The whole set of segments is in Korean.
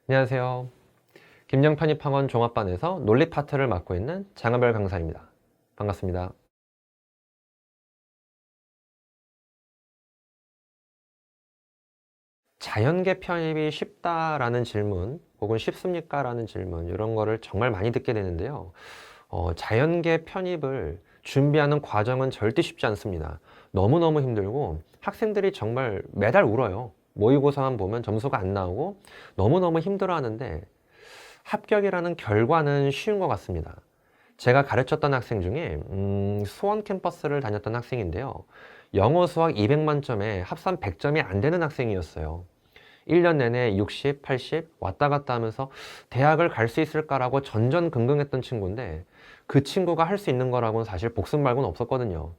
안녕하세요. 김영편입학원 종합반에서 논리 파트를 맡고 있는 장하별 강사입니다. 반갑습니다. 자연계 편입이 쉽다라는 질문 혹은 쉽습니까? 라는 질문 이런 거를 정말 많이 듣게 되는데요. 자연계 편입을 준비하는 과정은 절대 쉽지 않습니다. 너무너무 힘들고 학생들이 정말 매달 울어요. 모의고사만 보면 점수가 안 나오고 너무너무 힘들어하는데 합격이라는 결과는 쉬운 것 같습니다. 제가 가르쳤던 학생 중에 수원 캠퍼스를 다녔던 학생인데요. 영어 수학 200만점에 합산 100점이 안 되는 학생이었어요. 1년 내내 60, 80 왔다 갔다 하면서 대학을 갈 수 있을까라고 전전긍긍했던 친구인데 그 친구가 할 수 있는 거라고는 사실 복습 말고는 없었거든요.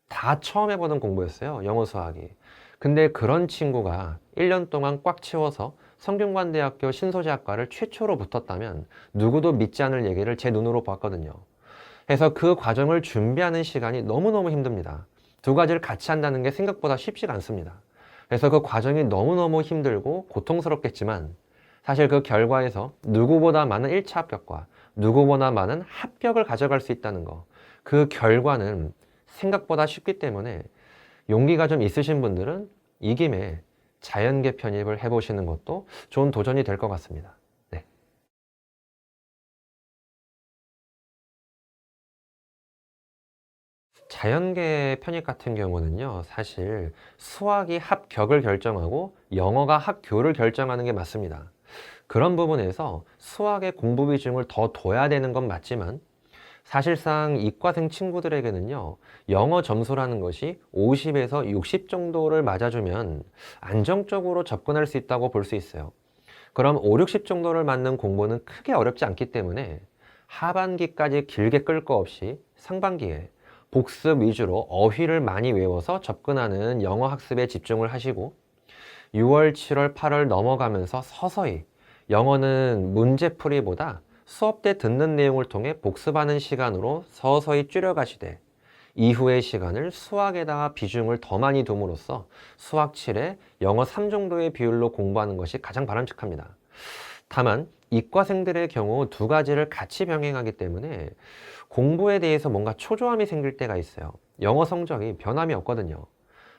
다 처음 해보는 공부였어요. 영어 수학이. 근데 그런 친구가 1년 동안 꽉 채워서 성균관대학교 신소재학과를 최초로 붙었다면 누구도 믿지 않을 얘기를 제 눈으로 봤거든요. 그래서 그 과정을 준비하는 시간이 너무너무 힘듭니다. 두 가지를 같이 한다는 게 생각보다 쉽지가 않습니다. 그래서 그 과정이 너무너무 힘들고 고통스럽겠지만 사실 그 결과에서 누구보다 많은 1차 합격과 누구보다 많은 합격을 가져갈 수 있다는 거. 그 결과는 생각보다 쉽기 때문에 용기가 좀 있으신 분들은 이 김에 자연계 편입을 해보시는 것도 좋은 도전이 될 것 같습니다. 네. 자연계 편입 같은 경우는요, 사실 수학이 합격을 결정하고 영어가 합교를 결정하는 게 맞습니다. 그런 부분에서 수학의 공부 비중을 더 둬야 되는 건 맞지만 사실상 이과생 친구들에게는요, 영어 점수라는 것이 50에서 60 정도를 맞아주면 안정적으로 접근할 수 있다고 볼 수 있어요. 그럼 5, 60 정도를 맞는 공부는 크게 어렵지 않기 때문에 하반기까지 길게 끌 거 없이 상반기에 복습 위주로 어휘를 많이 외워서 접근하는 영어 학습에 집중을 하시고 6월, 7월, 8월 넘어가면서 서서히 영어는 문제풀이보다 수업 때 듣는 내용을 통해 복습하는 시간으로 서서히 줄여가시되 이후의 시간을 수학에다가 비중을 더 많이 둠으로써 수학 7에 영어 3 정도의 비율로 공부하는 것이 가장 바람직합니다. 다만 이과생들의 경우 두 가지를 같이 병행하기 때문에 공부에 대해서 뭔가 초조함이 생길 때가 있어요. 영어 성적이 변함이 없거든요.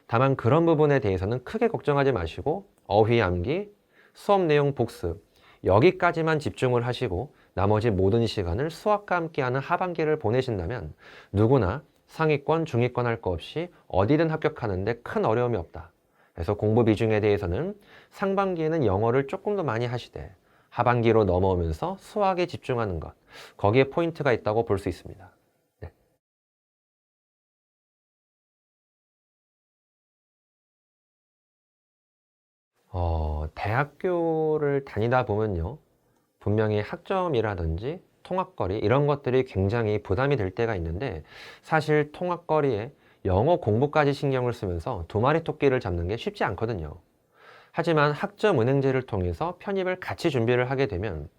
다만 그런 부분에 대해서는 크게 걱정하지 마시고 어휘 암기, 수업 내용 복습 여기까지만 집중을 하시고 나머지 모든 시간을 수학과 함께하는 하반기를 보내신다면 누구나 상위권, 중위권 할 거 없이 어디든 합격하는데 큰 어려움이 없다. 그래서 공부 비중에 대해서는 상반기에는 영어를 조금 더 많이 하시되 하반기로 넘어오면서 수학에 집중하는 것, 거기에 포인트가 있다고 볼 수 있습니다. 네. 대학교를 다니다 보면요. 분명히 학점이라든지 통학거리 이런 것들이 굉장히 부담이 될 때가 있는데 사실 통학거리에 영어 공부까지 신경을 쓰면서 두 마리 토끼를 잡는 게 쉽지 않거든요. 하지만 학점 은행제를 통해서 편입을 같이 준비를 하게 되면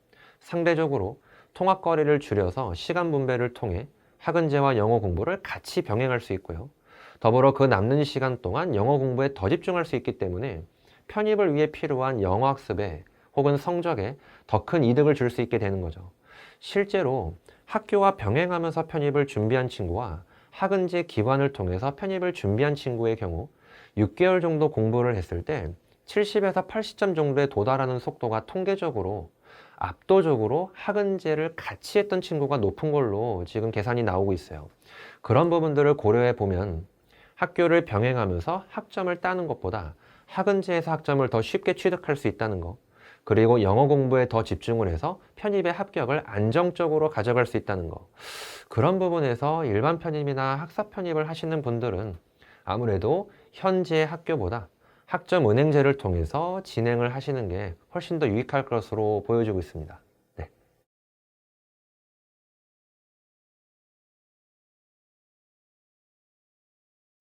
상대적으로 통학거리를 줄여서 시간 분배를 통해 학은제와 영어 공부를 같이 병행할 수 있고요. 더불어 그 남는 시간 동안 영어 공부에 더 집중할 수 있기 때문에 편입을 위해 필요한 영어 학습에 혹은 성적에 더 큰 이득을 줄 수 있게 되는 거죠. 실제로 학교와 병행하면서 편입을 준비한 친구와 학은제 기관을 통해서 편입을 준비한 친구의 경우 6개월 정도 공부를 했을 때 70에서 80점 정도에 도달하는 속도가 통계적으로 압도적으로 학은제를 같이 했던 친구가 높은 걸로 지금 계산이 나오고 있어요. 그런 부분들을 고려해 보면 학교를 병행하면서 학점을 따는 것보다 학은제에서 학점을 더 쉽게 취득할 수 있다는 거. 그리고 영어 공부에 더 집중을 해서 편입의 합격을 안정적으로 가져갈 수 있다는 거. 그런 부분에서 일반 편입이나 학사 편입을 하시는 분들은 아무래도 현재 학교보다 학점 은행제를 통해서 진행을 하시는 게 훨씬 더 유익할 것으로 보여지고 있습니다. 네.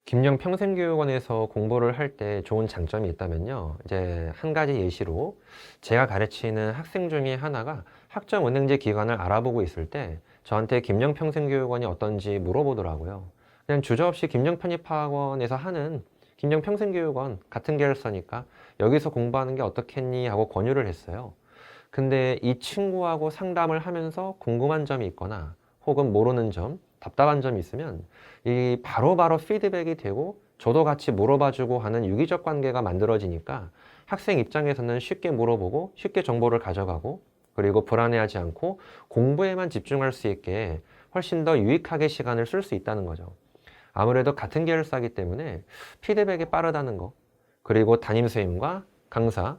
김영 평생교육원에서 공부를 할 때 좋은 장점이 있다면요. 이제 한 가지 예시로 제가 가르치는 학생 중에 하나가 학점 은행제 기관을 알아보고 있을 때 저한테 김영 평생교육원이 어떤지 물어보더라고요. 그냥 주저없이 김영 편입학원에서 하는 김영 평생교육원 같은 계열사니까 여기서 공부하는 게 어떻겠니 하고 권유를 했어요. 근데 이 친구하고 상담을 하면서 궁금한 점이 있거나 혹은 모르는 점, 답답한 점이 있으면 이 바로바로 피드백이 되고 저도 같이 물어봐주고 하는 유기적 관계가 만들어지니까 학생 입장에서는 쉽게 물어보고 쉽게 정보를 가져가고 그리고 불안해하지 않고 공부에만 집중할 수 있게 훨씬 더 유익하게 시간을 쓸 수 있다는 거죠. 아무래도 같은 계열사이기 때문에 피드백이 빠르다는 거, 그리고 담임선생님과 강사,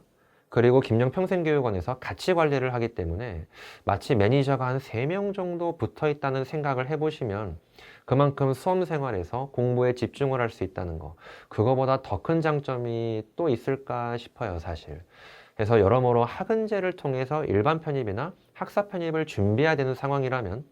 그리고 김영평생교육원에서 같이 관리를 하기 때문에 마치 매니저가 한 3명 정도 붙어 있다는 생각을 해보시면 그만큼 수험 생활에서 공부에 집중을 할 수 있다는 거, 그거보다 더 큰 장점이 또 있을까 싶어요, 사실. 그래서 여러모로 학은제를 통해서 일반 편입이나 학사 편입을 준비해야 되는 상황이라면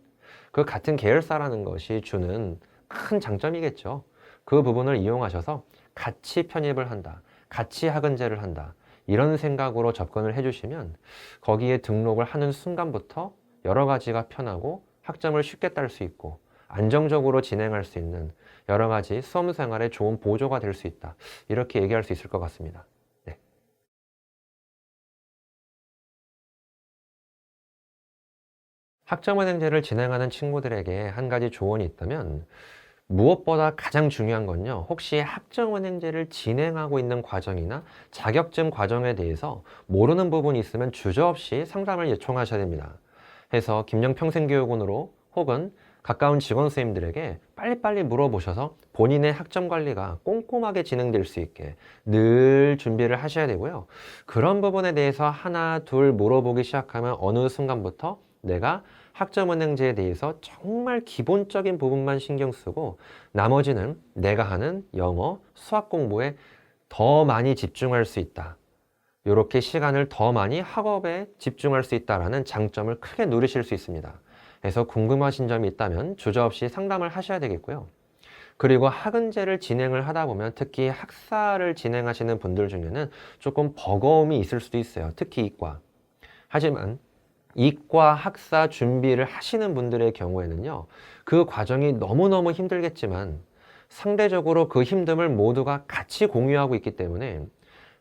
그 같은 계열사라는 것이 주는 큰 장점이겠죠. 그 부분을 이용하셔서 같이 편입을 한다, 같이 학은제를 한다, 이런 생각으로 접근을 해주시면 거기에 등록을 하는 순간부터 여러 가지가 편하고 학점을 쉽게 딸 수 있고 안정적으로 진행할 수 있는 여러 가지 수험 생활에 좋은 보조가 될 수 있다. 이렇게 얘기할 수 있을 것 같습니다. 네. 학점은행제를 진행하는 친구들에게 한 가지 조언이 있다면 무엇보다 가장 중요한 건요, 혹시 학점은행제를 진행하고 있는 과정이나 자격증 과정에 대해서 모르는 부분이 있으면 주저없이 상담을 요청하셔야 됩니다. 해서 김영평생교육원으로 혹은 가까운 직원 선생님들에게 빨리빨리 물어보셔서 본인의 학점 관리가 꼼꼼하게 진행될 수 있게 늘 준비를 하셔야 되고요. 그런 부분에 대해서 하나, 둘 물어보기 시작하면 어느 순간부터 내가 학점은행제에 대해서 정말 기본적인 부분만 신경 쓰고 나머지는 내가 하는 영어, 수학 공부에 더 많이 집중할 수 있다. 이렇게 시간을 더 많이 학업에 집중할 수 있다는 장점을 크게 누리실 수 있습니다. 그래서 궁금하신 점이 있다면 주저없이 상담을 하셔야 되겠고요. 그리고 학은제를 진행을 하다 보면 특히 학사를 진행하시는 분들 중에는 조금 버거움이 있을 수도 있어요. 특히 이과. 하지만 이과 학사 준비를 하시는 분들의 경우에는요, 그 과정이 너무너무 힘들겠지만 상대적으로 그 힘듦을 모두가 같이 공유하고 있기 때문에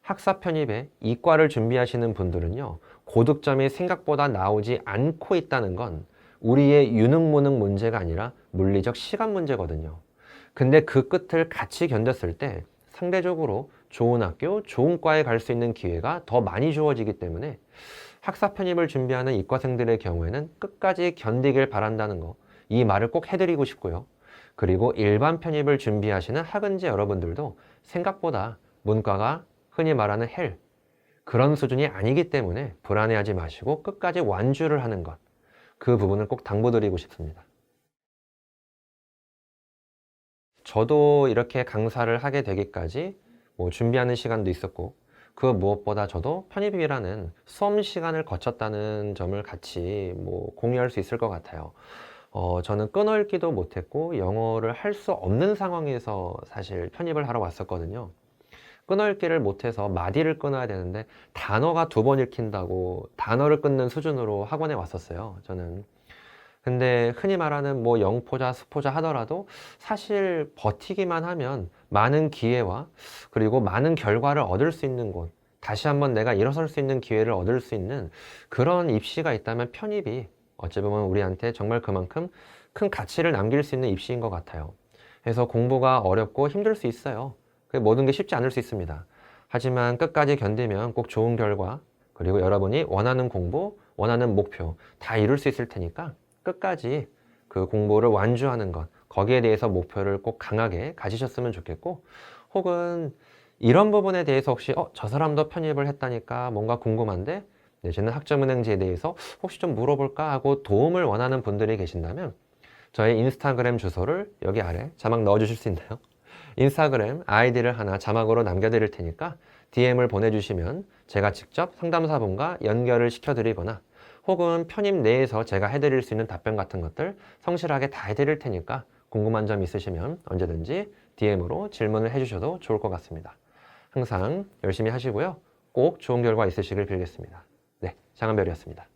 학사 편입에 이과를 준비하시는 분들은요, 고득점이 생각보다 나오지 않고 있다는 건 우리의 유능무능 문제가 아니라 물리적 시간 문제거든요. 근데 그 끝을 같이 견뎠을 때 상대적으로 좋은 학교, 좋은 과에 갈 수 있는 기회가 더 많이 주어지기 때문에 학사 편입을 준비하는 이과생들의 경우에는 끝까지 견디길 바란다는 거, 이 말을 꼭 해드리고 싶고요. 그리고 일반 편입을 준비하시는 학은지 여러분들도 생각보다 문과가 흔히 말하는 헬, 그런 수준이 아니기 때문에 불안해하지 마시고 끝까지 완주를 하는 것, 그 부분을 꼭 당부드리고 싶습니다. 저도 이렇게 강사를 하게 되기까지 준비하는 시간도 있었고, 그 무엇보다 저도 편입이라는 수험 시간을 거쳤다는 점을 같이 공유할 수 있을 것 같아요. 저는 끊어읽기도 못했고 영어를 할 수 없는 상황에서 사실 편입을 하러 왔었거든요. 끊어읽기를 못해서 마디를 끊어야 되는데 단어가 2번 읽힌다고 단어를 끊는 수준으로 학원에 왔었어요, 저는. 근데 흔히 말하는 영포자, 수포자 하더라도 사실 버티기만 하면 많은 기회와 그리고 많은 결과를 얻을 수 있는 곳, 다시 한번 내가 일어설 수 있는 기회를 얻을 수 있는 그런 입시가 있다면 편입이 어찌 보면 우리한테 정말 그만큼 큰 가치를 남길 수 있는 입시인 것 같아요. 그래서 공부가 어렵고 힘들 수 있어요. 모든 게 쉽지 않을 수 있습니다. 하지만 끝까지 견디면 꼭 좋은 결과, 그리고 여러분이 원하는 공부, 원하는 목표 다 이룰 수 있을 테니까 끝까지 그 공부를 완주하는 것, 거기에 대해서 목표를 꼭 강하게 가지셨으면 좋겠고, 혹은 이런 부분에 대해서 혹시 저 사람도 편입을 했다니까 뭔가 궁금한데 내지는 학점은행제에 대해서 혹시 좀 물어볼까 하고 도움을 원하는 분들이 계신다면 저의 인스타그램 주소를 여기 아래 자막 넣어주실 수 있나요? 인스타그램 아이디를 하나 자막으로 남겨드릴 테니까 DM을 보내주시면 제가 직접 상담사분과 연결을 시켜드리거나 혹은 편입 내에서 제가 해드릴 수 있는 답변 같은 것들 성실하게 다 해드릴 테니까 궁금한 점 있으시면 언제든지 DM으로 질문을 해주셔도 좋을 것 같습니다. 항상 열심히 하시고요. 꼭 좋은 결과 있으시길 빌겠습니다. 네, 장한별이었습니다.